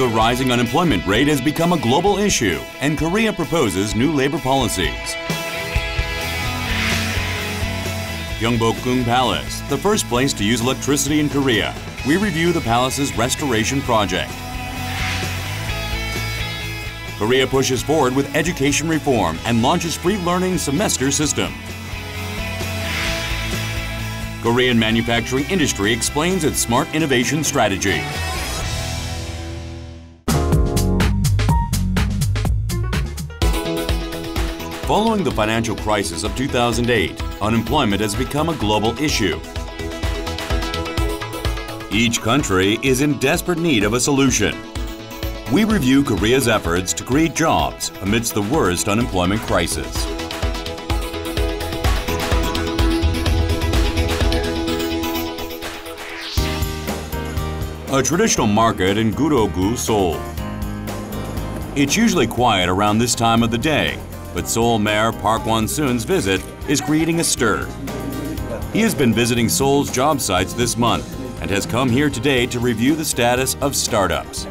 The rising unemployment rate has become a global issue, and Korea proposes new labor policies. Gyeongbokgung Palace, the first place to use electricity in Korea. We review the palace's restoration project. Korea pushes forward with education reform and launches free learning semester system. Korean manufacturing industry explains its smart innovation strategy. Following the financial crisis of 2008, unemployment has become a global issue. Each country is in desperate need of a solution. We review Korea's efforts to create jobs amidst the worst unemployment crisis. A traditional market in Guro-gu, Seoul. It's usually quiet around this time of the day, but Seoul Mayor Park Won-soon's visit is creating a stir. He has been visiting Seoul's job sites this month and has come here today to review the status of startups.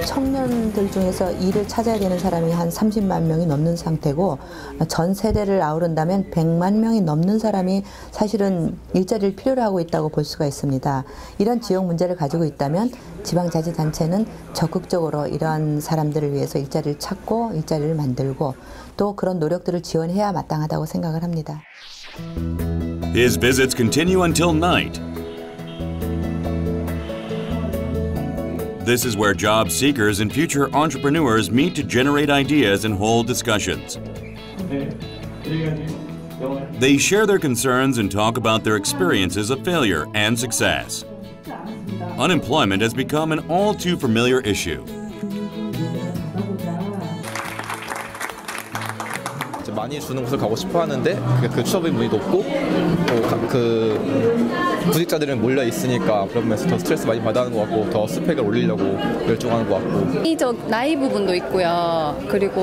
청년들 중에서 일을 찾아야 되는 사람이 한 30만 명이 넘는 상태고 전 세대를 아우른다면 100만 명이 넘는 사람이 사실은 일자리를 필요로 하고 있다고 볼 수가 있습니다. 이런 지역 문제를 가지고 있다면 지방자치단체는 적극적으로 이러한 사람들을 위해서 일자리를 찾고 일자리를 만들고 또 그런 노력들을 지원해야 마땅하다고 생각을 합니다. His visits continue until night. This is where job seekers and future entrepreneurs meet to generate ideas and hold discussions. They share their concerns and talk about their experiences of failure and success. Unemployment has become an all too familiar issue. 많이 주는 곳을 가고 싶어 하는데 그 취업인문이 높고 또 그 구직자들은 몰려 있으니까 그런 면에서 더 스트레스 많이 받아하는 것 같고 더 스펙을 올리려고 열중하는 것 같고. 나이 부분도 있고요. 그리고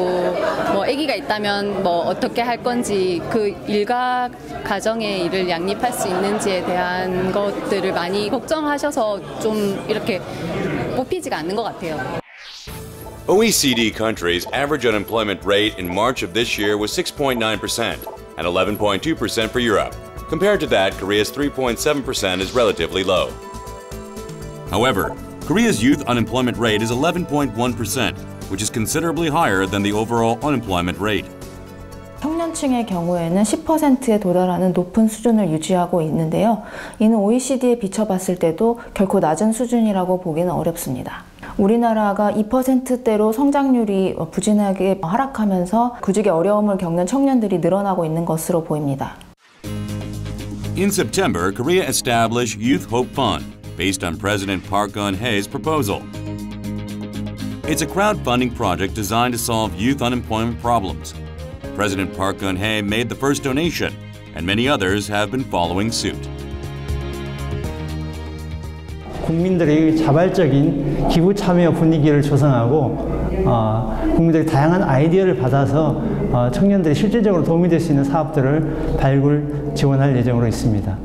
뭐 아기가 있다면 뭐 어떻게 할 건지 그 일과 가정의 일을 양립할 수 있는지에 대한 것들을 많이 걱정하셔서 좀 이렇게 뽑히지가 않는 것 같아요. OECD countries' average unemployment rate in March of this year was 6.9% and 11.2% for Europe. Compared to that, Korea's 3.7% is relatively low. However, Korea's youth unemployment rate is 11.1%, which is considerably higher than the overall unemployment rate. 청년층의 경우에는 10%에 도달하는 높은 수준을 유지하고 있는데요. 이는 OECD에 비춰봤을 때도 결코 낮은 수준이라고 보기는 어렵습니다. 우리나라가 2%대로 성장률이 부진하게 하락하면서 구직의 어려움을 겪는 청년들이 늘어나고 있는 것으로 보입니다. In September, Korea established Youth Hope Fund based on President Park Geun-hye's proposal. It's a crowdfunding project designed to solve youth unemployment problems. President Park Geun-hye made the first donation, and many others have been following suit. 국민들의 자발적인 기부 참여 분위기를 조성하고 국민들의 다양한 아이디어를 받아서 청년들이 실질적으로 도움이 될 수 있는 사업들을 발굴, 지원할 예정으로 있습니다.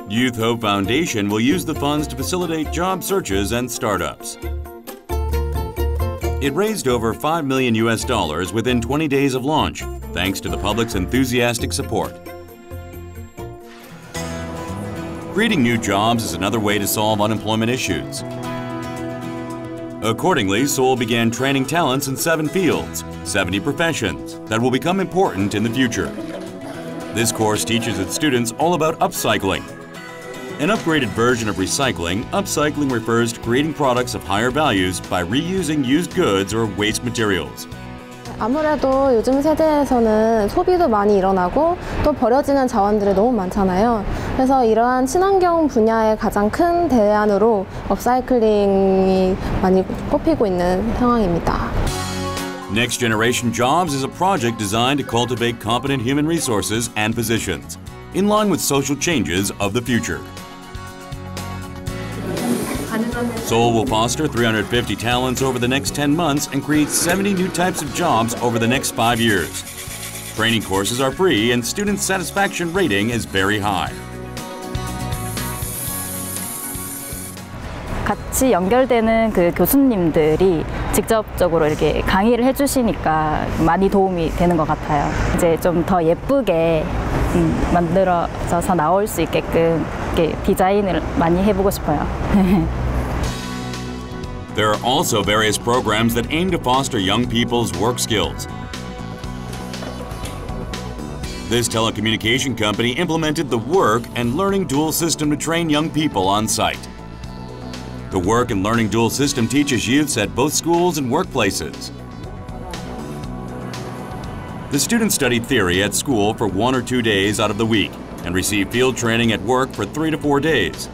Youth Hope Foundation will use the funds to facilitate job searches and startups. It raised over $5 million within 20 days of launch, thanks to the public's enthusiastic support. Creating new jobs is another way to solve unemployment issues. Accordingly, Seoul began training talents in 7 fields, 70 professions, that will become important in the future. This course teaches its students all about upcycling. An upgraded version of recycling, upcycling refers to creating products of higher values by reusing used goods or waste materials. 아무래도 요즘 세대에서는 소비도 많이 일어나고 또 버려지는 자원들이 너무 많잖아요. 그래서 이러한 친환경 분야의 가장 큰 대안으로 업사이클링이 많이 꼽히고 있는 상황입니다. Next Generation Jobs is a project designed to cultivate competent human resources and positions, in line with social changes of the future. Seoul will foster 350 talents over the next 10 months and create 70 new types of jobs over the next 5 years. Training courses are free and student satisfaction rating is very high. 같이 연결되는 그 교수님들이 직접적으로 이렇게 강의를 해주시니까 많이 도움이 되는 것 같아요. 이제 좀 더 예쁘게 만들어져서 나올 수 있게끔 이렇게 디자인을 많이 해보고 싶어요. There are also various programs that aim to foster young people's work skills. This telecommunication company implemented the Work and Learning Dual system to train young people on site. The Work and Learning Dual system teaches youths at both schools and workplaces. The students study theory at school for 1 or 2 days out of the week and receive field training at work for 3 to 4 days.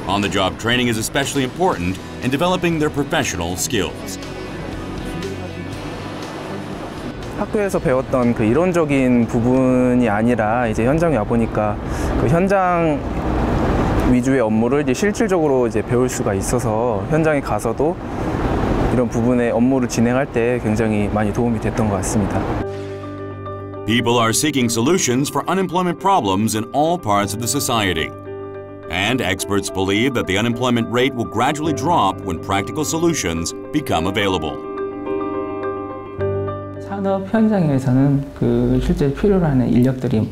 On-the-job training is especially important in developing their professional skills. 학교에서 배웠던 그 이론적인 부분이 아니라 이제 현장에 와 보니까 그 현장 위주의 업무를 이제 실질적으로 이제 배울 수가 있어서 현장에 가서도 이런 부분의 업무를 진행할 때 굉장히 많이 도움이 됐던 것 같습니다. People are seeking solutions for unemployment problems in all parts of the society. And experts believe that the unemployment rate will gradually drop when practical solutions become available. 산업 현장에서는 그 실제 필요로 하는 인력들이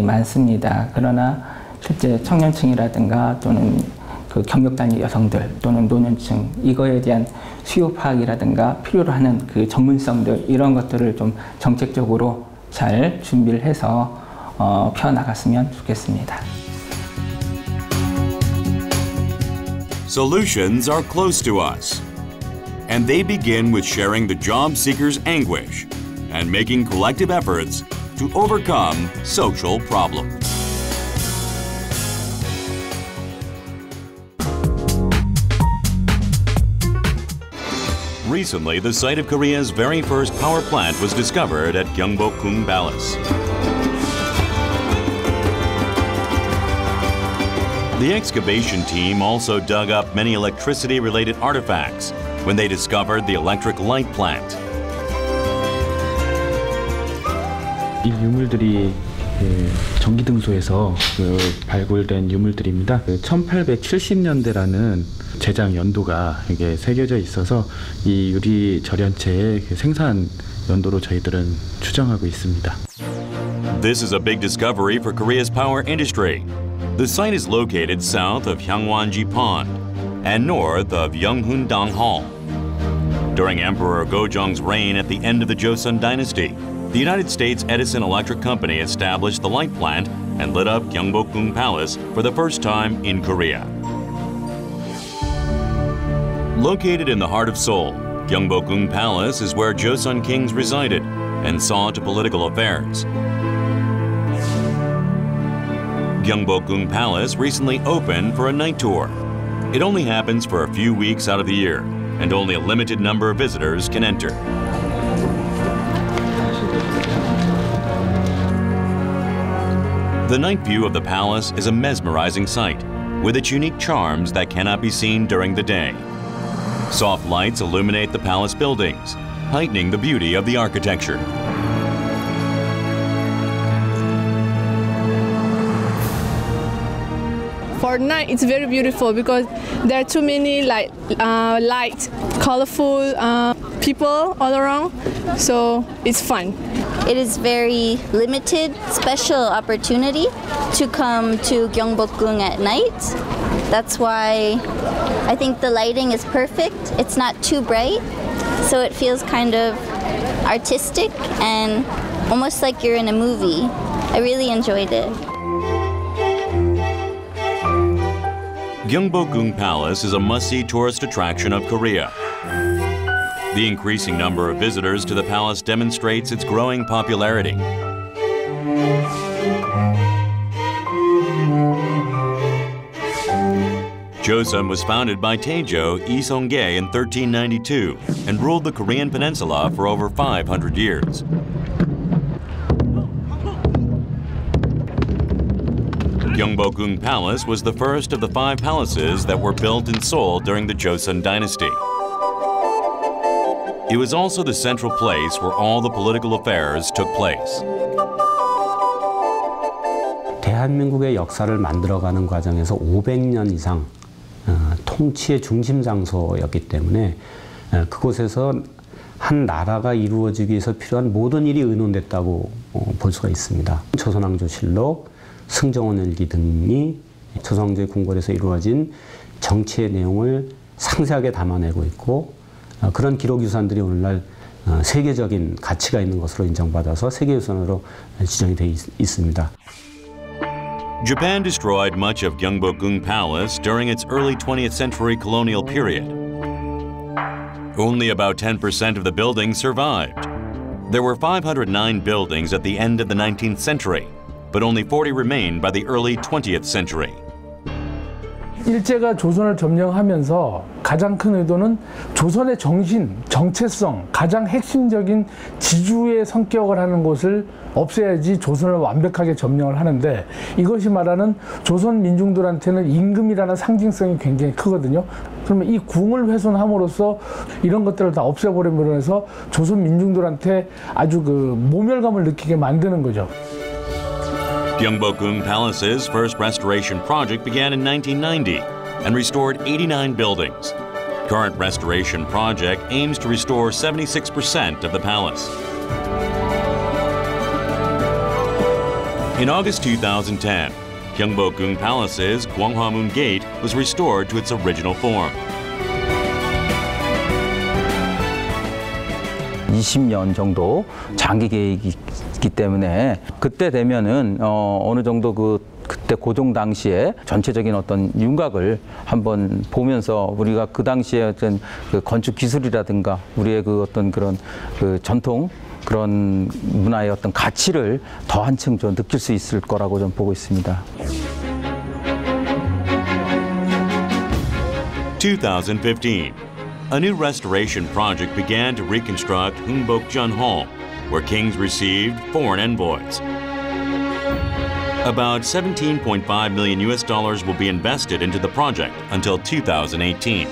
많습니다. 그러나 실제 청년층이라든가 또는 그 경력단위 여성들 또는 노년층 이거에 대한 수요 파악이라든가 필요로 하는 그 전문성들 이런 것들을 좀 정책적으로 잘 준비를 해서 펴나갔으면 좋겠습니다. Solutions are close to us, and they begin with sharing the job seeker's anguish and making collective efforts to overcome social problems. Recently, the site of Korea's very first power plant was discovered at Gyeongbokgung Palace. The excavation team also dug up many electricity-related artifacts when they discovered the electric light plant. 이 유물들이 전기등소에서 발굴된 유물들입니다. 1870년대라는 제작 연도가 이게 새겨져 있어서 이 유리 절연체의 생산 연도로 저희들은 추정하고 있습니다. This is a big discovery for Korea's power industry. The site is located south of Hyangwonji Pond and north of Yeonghundong Hall. During Emperor Gojong's reign at the end of the Joseon dynasty, the United States Edison Electric Company established the light plant and lit up Gyeongbokgung Palace for the first time in Korea. Located in the heart of Seoul, Gyeongbokgung Palace is where Joseon kings resided and saw to political affairs. Gyeongbokgung Palace recently opened for a night tour. It only happens for a few weeks out of the year, and only a limited number of visitors can enter. The night view of the palace is a mesmerizing sight, with its unique charms that cannot be seen during the day. Soft lights illuminate the palace buildings, heightening the beauty of the architecture. For night, it's very beautiful because there are too many light, colorful people all around, so it's fun. It is very limited, special opportunity to come to Gyeongbokgung at night. That's why I think the lighting is perfect. It's not too bright, so it feels kind of artistic and almost like you're in a movie. I really enjoyed it. Gyeongbokgung Palace is a must-see tourist attraction of Korea. The increasing number of visitors to the palace demonstrates its growing popularity. Joseon was founded by Taejo Lee Seong-gae in 1392 and ruled the Korean peninsula for over 500 years. Gyeongbokgung Palace was the first of the 5 palaces that were built in Seoul during the Joseon dynasty. It was also the central place where all the political affairs took place. 대한민국의 역사를 만들어가는 과정에서 500년 이상 통치의 중심 장소였기 때문에 그곳에서 한 나라가 이루어지기 위해서 필요한 모든 일이 의논됐다고 볼 수가 있습니다. 조선왕조실록, 승정원일기 등이 조선왕조의 궁궐에서 이루어진 정치의 내용을 상세하게 담아내고 있고 그런 기록유산들이 오늘날 세계적인 가치가 있는 것으로 인정받아서 세계유산으로 지정이 되어 있습니다. Japan destroyed much of Gyeongbokgung Palace during its early 20th century colonial period. Only about 10% of the buildings survived. There were 509 buildings at the end of the 19th century, but only 40 remained by the early 20th century. 일제가 조선을 점령하면서 가장 큰 의도는 조선의 정신, 정체성, 가장 핵심적인 지주의 성격을 하는 곳을 없애야지 조선을 완벽하게 점령을 하는데 이것이 말하는 조선 민중들한테는 임금이라는 상징성이 굉장히 크거든요. 그러면 이 궁을 훼손함으로써 이런 것들을 다 없애버림으로 해서 조선 민중들한테 아주 그 모멸감을 느끼게 만드는 거죠. Gyeongbokgung Palace's first restoration project began in 1990 and restored 89 buildings. Current restoration project aims to restore 76% of the palace. In August 2010, Gyeongbokgung Palace's Gwanghwamun Gate was restored to its original form. 20년 정도 장기 계획이기 때문에 그때 되면은 어느 정도 그때 고종 당시에 전체적인 어떤 윤곽을 한번 보면서 우리가 그 당시에 어떤 그 건축 기술이라든가 우리의 그 어떤 그런 그 전통 그런 문화의 어떤 가치를 더 한층 좀 느낄 수 있을 거라고 좀 보고 있습니다. 2015. A new restoration project began to reconstruct Hungbokjeon Hall, where kings received foreign envoys. About $17.5 million will be invested into the project until 2018.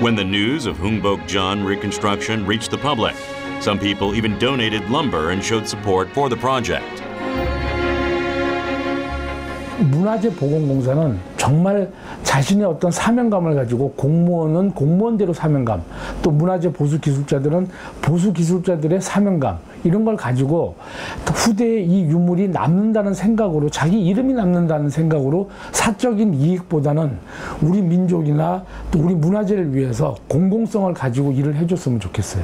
When the news of Hungbokjeon reconstruction reached the public, some people even donated lumber and showed support for the project. 문화재 보건공사는 정말 자신의 어떤 사명감을 가지고 공무원은 공무원대로 사명감, 또 문화재 보수기술자들은 보수기술자들의 사명감 이런 걸 가지고 후대에 이 유물이 남는다는 생각으로 자기 이름이 남는다는 생각으로 사적인 이익보다는 우리 민족이나 또 우리 문화재를 위해서 공공성을 가지고 일을 해줬으면 좋겠어요.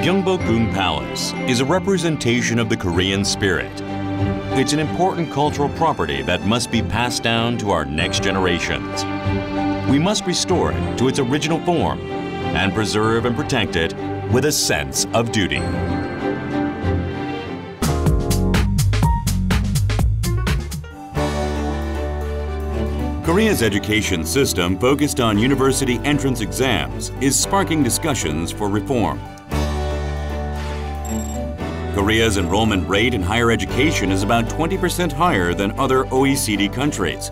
Gyeongbokgung Palace is a representation of the Korean spirit. It's an important cultural property that must be passed down to our next generations. We must restore it to its original form and preserve and protect it with a sense of duty. Korea's education system focused on university entrance exams is sparking discussions for reform. Korea's enrollment rate in higher education is about 20% higher than other OECD countries.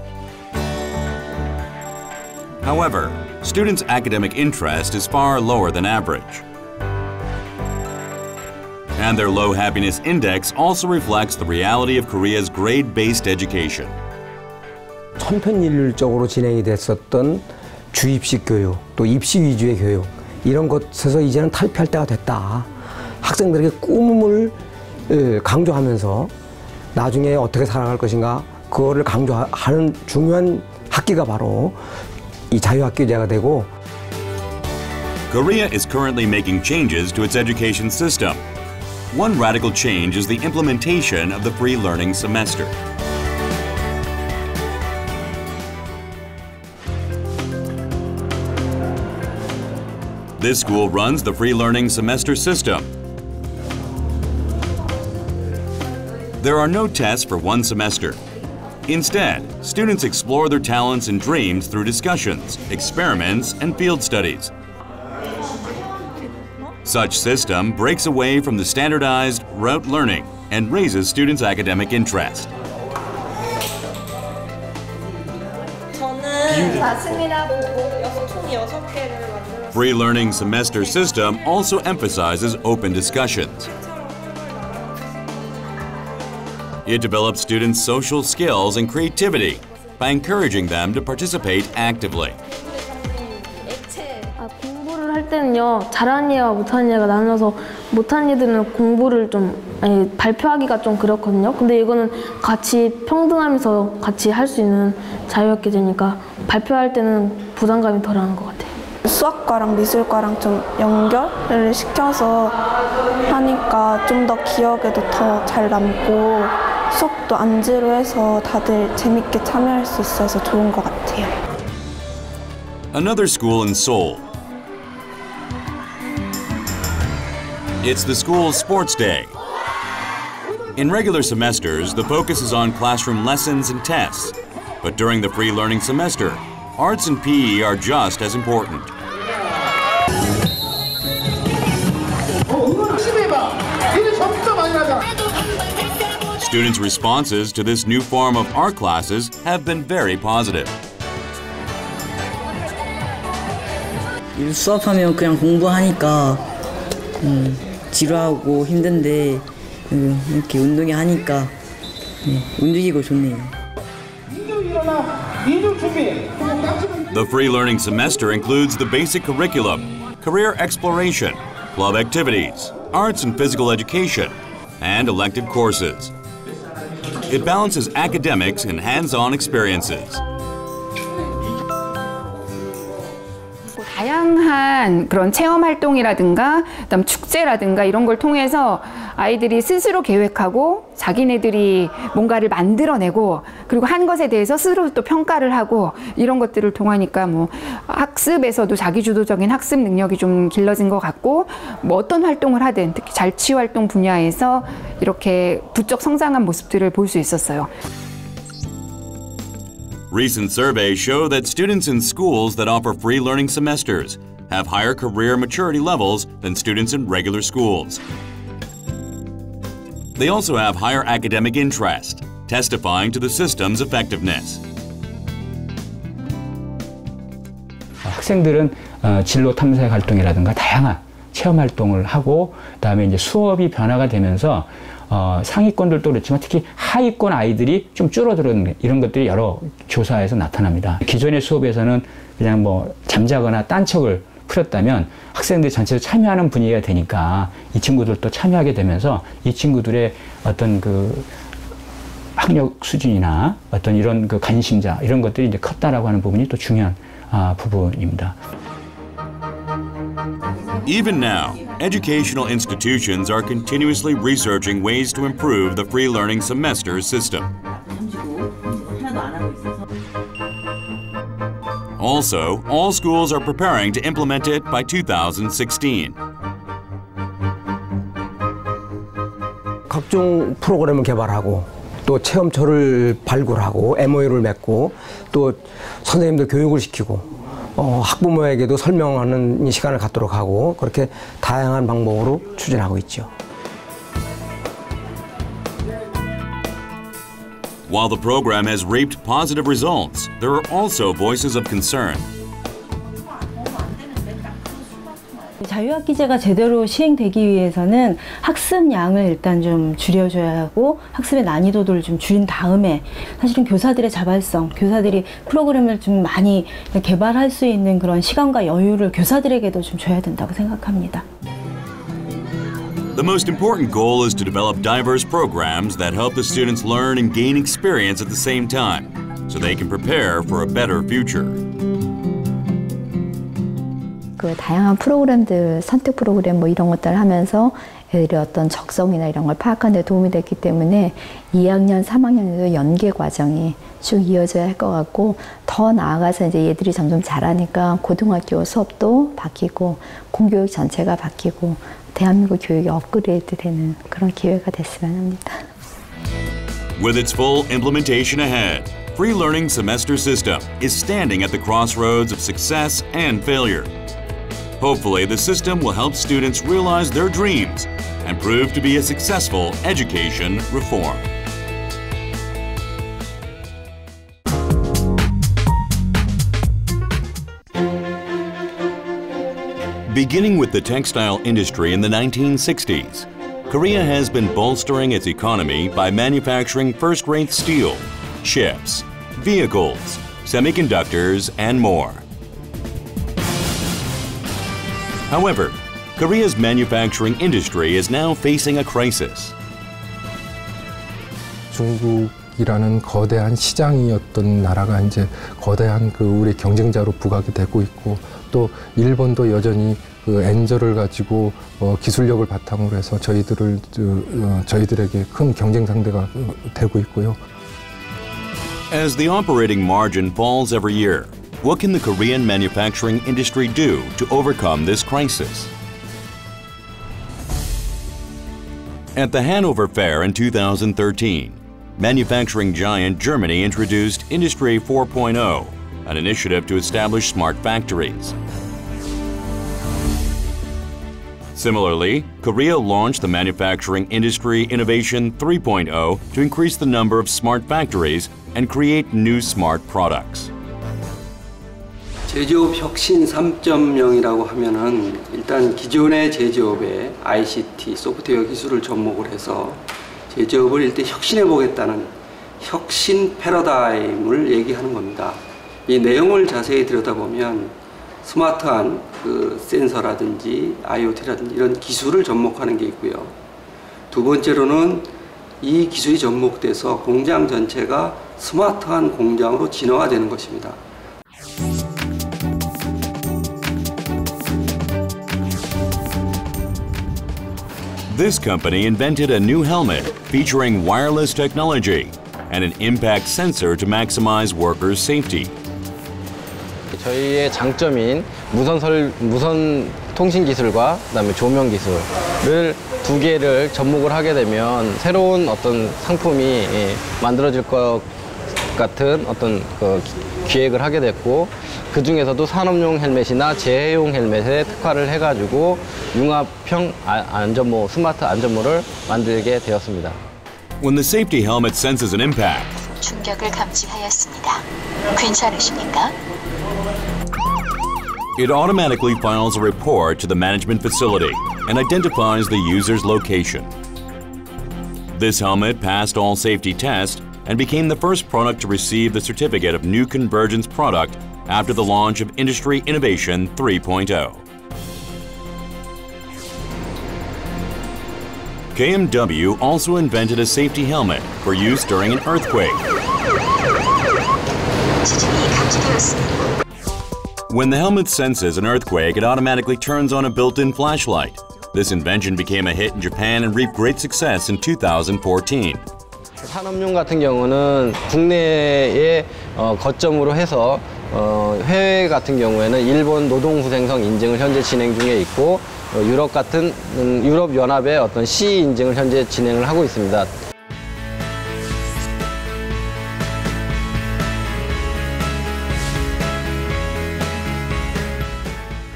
However, students' academic interest is far lower than average. And their low happiness index also reflects the reality of Korea's grade-based education. 천편일률적으로 진행이 됐었던 주입식 교육, 또 입시 위주의 교육 이런 것에서 이제는 탈피할 때가 됐다. 학생들에게 꿈을 강조하면서 나중에 어떻게 살아갈 것인가 그거를 강조하는 중요한 학기가 바로 이 자유학기제가 되고 Korea is currently making changes to its education system. One radical change is the implementation of the free learning semester. This school runs the free learning semester system. There are no tests for one semester. Instead, students explore their talents and dreams through discussions, experiments, and field studies. Such system breaks away from the standardized rote learning and raises students' academic interest. Free learning semester system also emphasizes open discussions. It develops students' social skills and creativity by encouraging them to participate actively. 공부를 할 때는요, 잘하는 애와 못하는 애가 나눠서 못하는 애들은 공부를 발표하기가 좀 그렇거든요. 근데 이거는 같이 평등하면서 같이 할 수 있는 자유였게 되니까 발표할 때는 부담감이 덜한 것 같아요. 수학과랑 미술과랑 좀 연결을 시켜서 하니까 좀 더 기억에도 더 잘 남고 수업도 안 지루해서 다들 재밌게 참여할 수 있어서 좋은 것 같아요. Another school in Seoul. It's the school's sports day. In regular semesters, the focus is on classroom lessons and tests. But during the free learning semester, arts and PE are just as important. Students' responses to this new form of art classes have been very positive. 수업하면 그냥 공부하니까 지루하고 힘든데 이렇게 운동이 하니까 움직이고 좋네요. The free learning semester includes the basic curriculum, career exploration, club activities, arts and physical education, and elective courses. It balances academics and hands-on experiences. 다양한 그런 체험 활동이라든가 그다음 축제라든가 이런 걸 통해서 아이들이 스스로 계획하고 자기네들이 뭔가를 만들어내고 그리고 한 것에 대해서 스스로 또 평가를 하고 이런 것들을 통하니까 뭐 학습에서도 자기주도적인 학습 능력이 좀 길러진 것 같고 뭐 어떤 활동을 하든 특히 잘치 활동 분야에서 이렇게 부쩍 성장한 모습들을 볼 수 있었어요. Recent surveys show that students in schools that offer free learning semesters have higher career maturity levels than students in regular schools. They also have higher academic interest, testifying to the system's effectiveness. 학생들은 진로 탐색 활동이라든가 다양한 체험 활동을 하고 그다음에 이제 수업이 변화가 되면서 상위권들도 그렇지만 특히 하위권 아이들이 좀 줄어드는 이런 것들이 여러 조사에서 나타납니다. 기존의 수업에서는 그냥 뭐 잠자거나 딴척을 풀었다면 학생들 전체로 참여하는 분위기가 되니까 이 친구들도 참여하게 되면서 이 친구들의 어떤 그 학력 수준이나 어떤 이런 그 관심자 이런 것들이 이제 컸다라고 하는 부분이 또 중요한 부분입니다. Even now, educational institutions are continuously researching ways to improve the free learning semester system. Also, all schools are preparing to implement it by 2016. 각종 프로그램을 개발하고 또 체험처를 발굴하고 MOU를 맺고 또 선생님들 교육을 시키고 학부모에게도 설명하는 시간을 갖도록 하고 그렇게 다양한 방법으로 추진하고 있죠. While the program has reaped positive results, there are also voices of concern. 자유학기제가 제대로 시행되기 위해서는 학습량을 일단 좀 줄여줘야 하고 학습의 난이도를 좀 줄인 다음에 사실은 교사들의 자발성, 교사들이 프로그램을 좀 많이 개발할 수 있는 그런 시간과 여유를 교사들에게도 좀 줘야 된다고 생각합니다. The most important goal is to develop diverse programs that help the students learn and gain experience at the same time, so they can prepare for a better future. 그 다양한 프로그램들, 선택 프로그램 뭐 이런 것들을 하면서 애들의 어떤 적성이나 이런 걸 파악하는 데 도움이 됐기 때문에 2학년, 3학년에도 연계 과정이 쭉 이어져야 할 것 같고 더 나아가서 이제 얘들이 점점 자라니까 고등학교 수업도 바뀌고 공교육 전체가 바뀌고 대한민국 교육이 업그레이드 되는 그런 기회가 됐으면 합니다. With its full implementation ahead, free learning semester system is standing at the crossroads of success and failure. Hopefully, the system will help students realize their dreams and prove to be a successful education reform. Beginning with the textile industry in the 1960s, Korea has been bolstering its economy by manufacturing first-rate steel, ships, vehicles, semiconductors, and more. However, Korea's manufacturing industry is now facing a crisis. 중국이라는 거대한 시장이었던 나라가 이제 거대한 우리 경쟁자로 부각이 되고 있고, 또 일본도 여전히 엔저를 가지고 기술력을 바탕으로 해서 저희들에게 큰 경쟁 상대가 되고 있고요. As the operating margin falls every year, what can the Korean manufacturing industry do to overcome this crisis? At the Hanover Fair in 2013, manufacturing giant Germany introduced Industry 4.0, an initiative to establish smart factories. Similarly, Korea launched the Manufacturing Industry Innovation 3.0 to increase the number of smart factories and create new smart products. 제조업 혁신 3.0이라고 하면은 일단 기존의 제조업에 ICT, 소프트웨어 기술을 접목을 해서 제조업을 일단 혁신해 보겠다는 혁신 패러다임을 얘기하는 겁니다. 이 내용을 자세히 들여다보면 스마트한 센서라든지 IoT라든지 이런 기술을 접목하는 게 있고요. 두 번째로는 이 기술이 접목돼서 공장 전체가 스마트한 공장으로 진화되는 것입니다. This company invented a new helmet featuring wireless technology and an impact sensor to maximize workers' safety. 저희의 장점인 무선 통신 기술과 그다음에 조명 기술을 두 개를 접목을 하게 되면 새로운 어떤 상품이 만들어질 것 같은 어떤 기획을 하게 됐고, 그 중에서도 산업용 헬멧이나 재해용 헬멧에 특화를 해가지고 융합형 안전모, 스마트 안전모를 만들게 되었습니다. When the safety helmet senses an impact, 충격을 감지하였습니다. 괜찮으십니까? it automatically files a report to the management facility and identifies the user's location. This helmet passed all safety tests and became the first product to receive the certificate of New Convergence Product after the launch of Industry Innovation 3.0. KMW also invented a safety helmet for use during an earthquake. When the helmet senses an earthquake, it automatically turns on a built-in flashlight. This invention became a hit in Japan and reaped great success in 2014. 산업용 같은 경우는 국내에 거점으로 해서 해외 같은 경우에는 일본 노동후생성 인증을 현재 진행 중에 있고, 유럽 같은 유럽 연합의 어떤 CE 인증을 현재 진행을 하고 있습니다.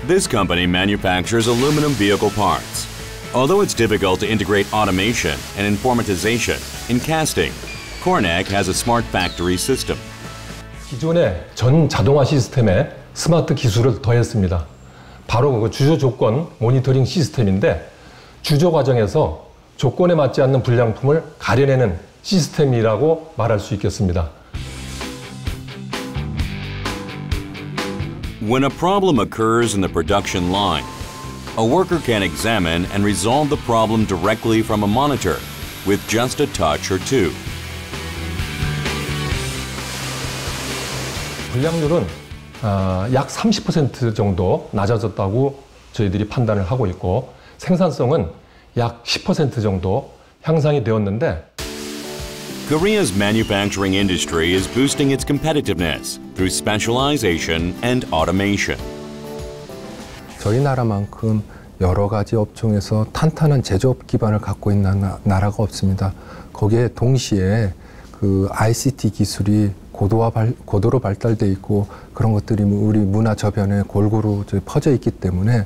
This company manufactures aluminum vehicle parts. Although it's difficult to integrate automation and informatization in casting, Cornec has a smart factory system. 기존의 전 자동화 시스템에 스마트 기술을 더했습니다. 바로 그 주조 조건 모니터링 시스템인데, 주조 과정에서 조건에 맞지 않는 불량품을 가려내는 시스템이라고 말할 수 있겠습니다. When a problem occurs in the production line, a worker can examine and resolve the problem directly from a monitor with just a touch or two. 불량률은 약 30% 정도 낮아졌다고 저희들이 판단을 하고 있고, 생산성은 약 10% 정도 향상이 되었는데, Korea's manufacturing industry is boosting its competitiveness through specialization and automation. 저희 나라만큼 여러 가지 업종에서 탄탄한 제조업 기반을 갖고 있는 나라가 없습니다. 거기에 동시에 그 ICT 기술이 고도로 발달돼 있고, 그런 것들이 우리 문화 저변에 골고루 퍼져 있기 때문에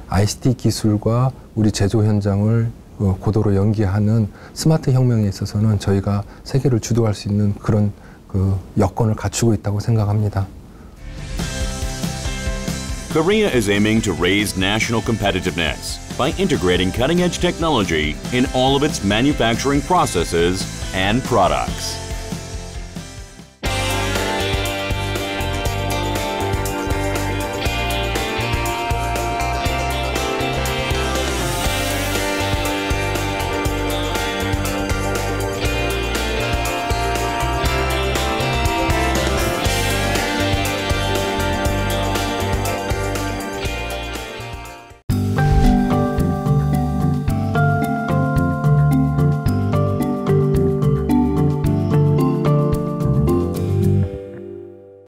ICT 기술과 우리 제조 현장을 고도로 연계하는 스마트 혁명에 있어서는 저희가 세계를 주도할 수 있는 그런 여건을 갖추고 있다고 생각합니다. Korea is aiming to raise national competitiveness by integrating cutting-edge technology in all of its manufacturing processes and products.